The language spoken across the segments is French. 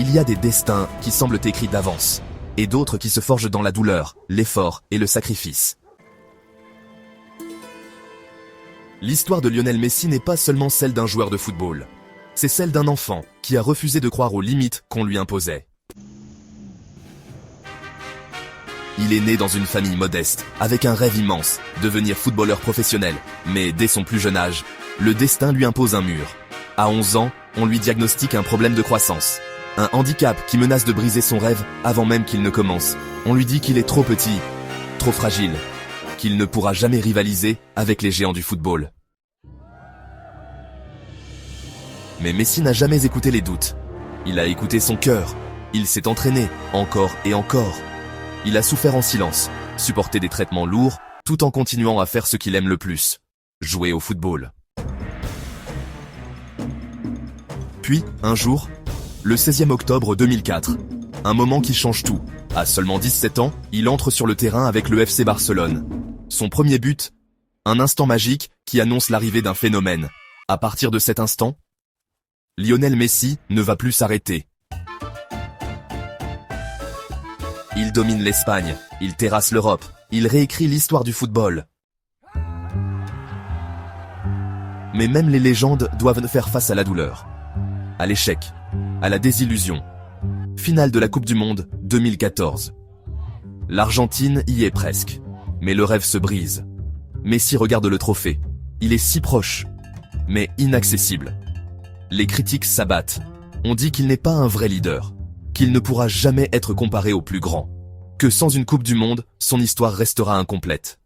Il y a des destins qui semblent écrits d'avance, et d'autres qui se forgent dans la douleur, l'effort et le sacrifice. L'histoire de Lionel Messi n'est pas seulement celle d'un joueur de football. C'est celle d'un enfant qui a refusé de croire aux limites qu'on lui imposait. Il est né dans une famille modeste, avec un rêve immense, devenir footballeur professionnel. Mais dès son plus jeune âge, le destin lui impose un mur. À 11 ans, on lui diagnostique un problème de croissance. Un handicap qui menace de briser son rêve avant même qu'il ne commence. On lui dit qu'il est trop petit, trop fragile, qu'il ne pourra jamais rivaliser avec les géants du football. Mais Messi n'a jamais écouté les doutes. Il a écouté son cœur. Il s'est entraîné, encore et encore. Il a souffert en silence, supporté des traitements lourds, tout en continuant à faire ce qu'il aime le plus, jouer au football. Puis, un jour, le 16e octobre 2004, un moment qui change tout. À seulement 17 ans, il entre sur le terrain avec le FC Barcelone. Son premier but, un instant magique qui annonce l'arrivée d'un phénomène. À partir de cet instant, Lionel Messi ne va plus s'arrêter. Il domine l'Espagne, il terrasse l'Europe, il réécrit l'histoire du football. Mais même les légendes doivent faire face à la douleur, à l'échec, à la désillusion. Finale de la Coupe du Monde 2014. L'Argentine y est presque, mais le rêve se brise. Messi regarde le trophée. Il est si proche, mais inaccessible. Les critiques s'abattent. On dit qu'il n'est pas un vrai leader, qu'il ne pourra jamais être comparé au plus grand, que sans une Coupe du Monde, son histoire restera incomplète.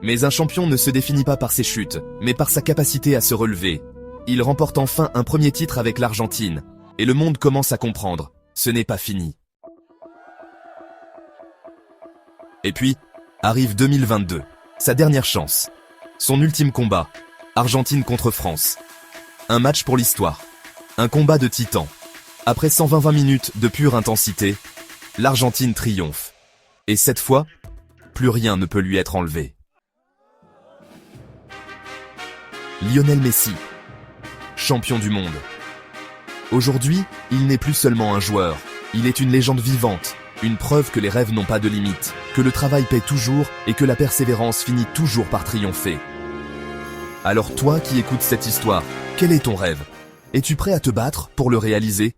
Mais un champion ne se définit pas par ses chutes, mais par sa capacité à se relever. Il remporte enfin un premier titre avec l'Argentine, et le monde commence à comprendre, ce n'est pas fini. Et puis, arrive 2022, sa dernière chance. Son ultime combat, Argentine contre France. Un match pour l'histoire. Un combat de titans. Après 120 minutes de pure intensité, l'Argentine triomphe. Et cette fois, plus rien ne peut lui être enlevé. Lionel Messi, champion du monde. Aujourd'hui, il n'est plus seulement un joueur, il est une légende vivante, une preuve que les rêves n'ont pas de limite, que le travail paie toujours et que la persévérance finit toujours par triompher. Alors toi qui écoutes cette histoire, quel est ton rêve? Es-tu prêt à te battre pour le réaliser?